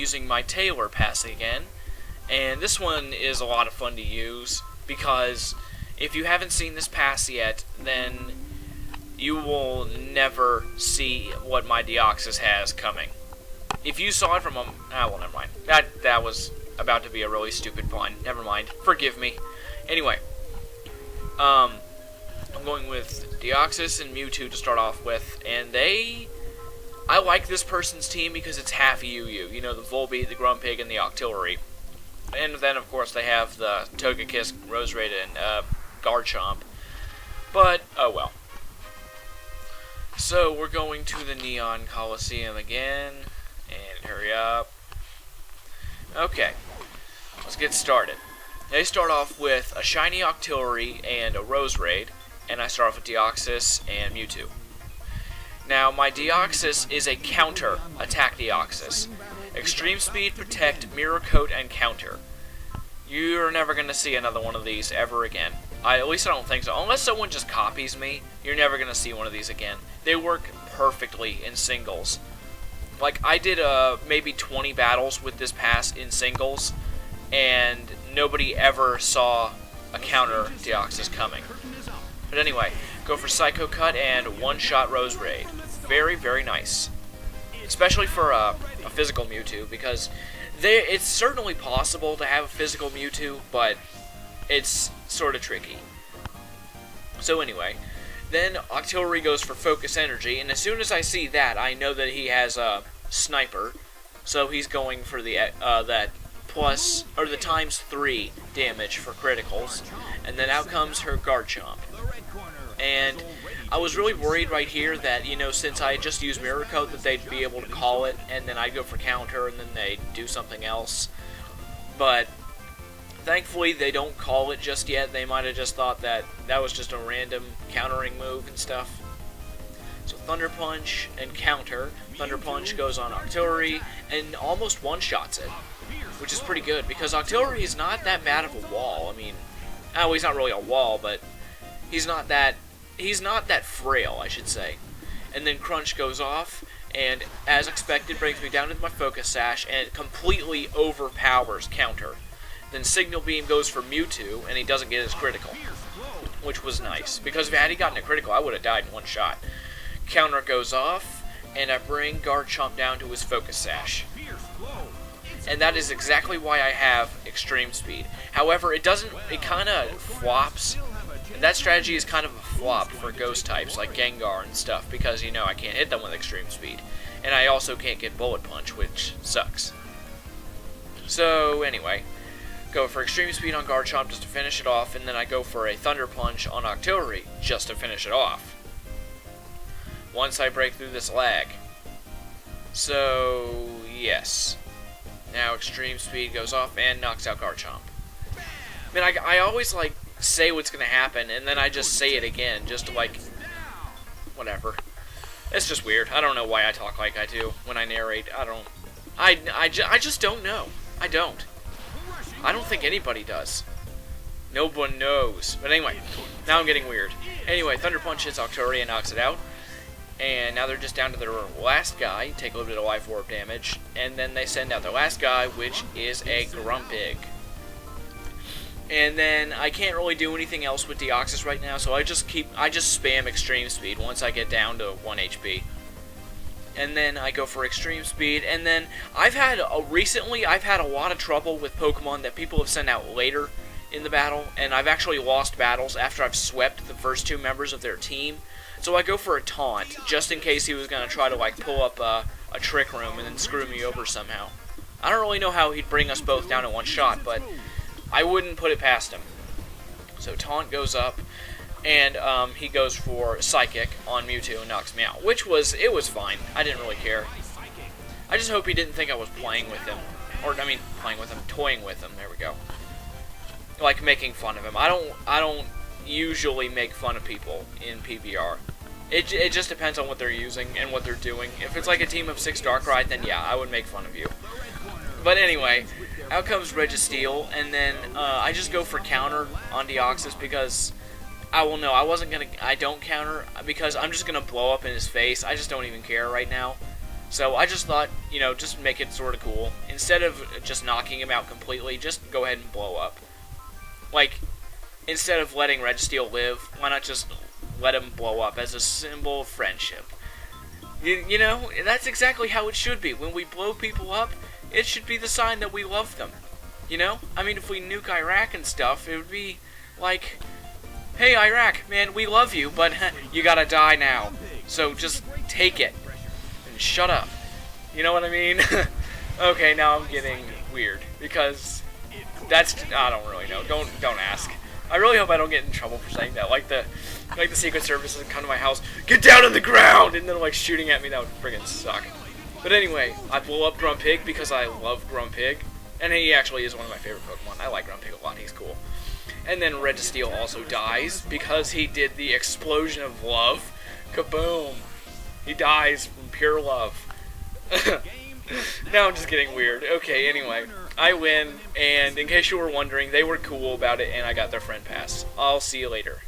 using my Taylor pass again, and this one is a lot of fun to use, because if you haven't seen this pass yet, then you will never see what my Deoxys has coming. If you saw it from a... well, never mind. That was about to be a really stupid pun. Never mind. Forgive me. Anyway, I'm going with Deoxys and Mewtwo to start off with, and I like this person's team because it's half UU. You know, the Volbeat, the Grumpig, and the Octillery. And then, of course, they have the Togekiss, Roserade, and Garchomp. But, oh well. So, we're going to the Neon Coliseum again. And hurry up. Okay. Let's get started. They start off with a shiny Octillery and a Roserade. And I start off with Deoxys and Mewtwo. Now, my Deoxys is a counter attack Deoxys. Extreme Speed, Protect, Mirror Coat, and Counter. You're never going to see another one of these ever again. At least I don't think so. Unless someone just copies me, you're never going to see one of these again. They work perfectly in singles. Like, I did maybe 20 battles with this pass in singles, and nobody ever saw a counter Deoxys coming. But anyway, go for Psycho Cut and one-shot Roserade. Very, very nice. Especially for a physical Mewtwo, because it's certainly possible to have a physical Mewtwo, but it's sort of tricky. So anyway, then Octillery goes for Focus Energy, and as soon as I see that, I know that he has a Sniper, so he's going for the that plus, or the ×3 damage for criticals, and then out comes her Garchomp. And I was really worried right here that, you know, since I just used Mirror Coat, that they'd be able to call it, and then I'd go for counter, and then they'd do something else. But thankfully, they don't call it just yet. They might have just thought that that was just a random countering move and stuff. So Thunder Punch and counter. Thunder Punch goes on Octillery and almost one-shots it, which is pretty good, because Octillery is not that bad of a wall. I mean, oh, he's not really a wall, but he's not that frail, I should say. And then Crunch goes off, and as expected, brings me down to my Focus Sash, and it completely overpowers counter. Then Signal Beam goes for Mewtwo, and he doesn't get his critical, which was nice, because if had he gotten a critical, I would have died in one shot. Counter goes off, and I bring Garchomp down to his Focus Sash. And that is exactly why I have Extreme Speed. However, it kind of flops. That strategy is kind of a flop for ghost types like Gengar and stuff, because, you know, I can't hit them with Extreme Speed. And I also can't get Bullet Punch, which sucks. So, anyway, go for Extreme Speed on Garchomp just to finish it off, and then I go for a Thunder Punch on Octillery just to finish it off. Once I break through this lag. So, yes. Now Extreme Speed goes off and knocks out Garchomp. I mean, I always, like, say what's going to happen, and then I just say it again, just to, like, whatever. It's just weird. I don't know why I talk like I do when I narrate. I just don't know. I don't think anybody does. No one knows. But anyway, now I'm getting weird. Anyway, Thunder Punch hits Octillery and knocks it out. And now they're just down to their last guy, take a little bit of Life Orb damage, and then they send out their last guy, which is a Grumpig. And then I can't really do anything else with Deoxys right now, so I just spam Extreme Speed once I get down to 1 HP. And then I go for Extreme Speed, and then recently I've had a lot of trouble with Pokemon that people have sent out later in the battle, and I've actually lost battles after I've swept the first two members of their team. So I go for a Taunt, just in case he was going to try to, like, pull up a Trick Room and then screw me over somehow. I don't really know how he'd bring us both down in one shot, but I wouldn't put it past him. So Taunt goes up, and he goes for Psychic on Mewtwo and knocks me out, which was fine. I didn't really care. I just hope he didn't think I was playing with him. Or, I mean, toying with him, there we go. Like, making fun of him. I don't usually make fun of people in PBR. It just depends on what they're using and what they're doing. If it's like a team of 6 Darkrai, then yeah, I would make fun of you. But anyway, out comes Registeel, and then I just go for counter on Deoxys because I don't counter because I'm just gonna blow up in his face. I just don't even care right now. So I just thought, just make it sort of cool. Instead of just knocking him out completely, just go ahead and blow up. Like, instead of letting Registeel live, why not just let him blow up as a symbol of friendship? You know, that's exactly how it should be. When we blow people up, it should be the sign that we love them. You know? I mean, if we nuke Iraq and stuff, it would be like, hey, Iraq, man, we love you, but you gotta die now. So just take it. And shut up. You know what I mean? Okay, now I'm getting weird. Because I don't really know. Don't ask. I really hope I don't get in trouble for saying that. Like the Secret Service would come to my house, get down on the ground, and then like shooting at me. That would friggin' suck. But anyway, I blow up Grumpig because I love Grumpig, and he actually is one of my favorite Pokemon. I like Grumpig a lot. He's cool. And then Registeel also dies because he did the explosion of love. Kaboom! He dies from pure love. Now I'm just getting weird. Okay, anyway, I win, and in case you were wondering, they were cool about it, and I got their friend pass. I'll see you later.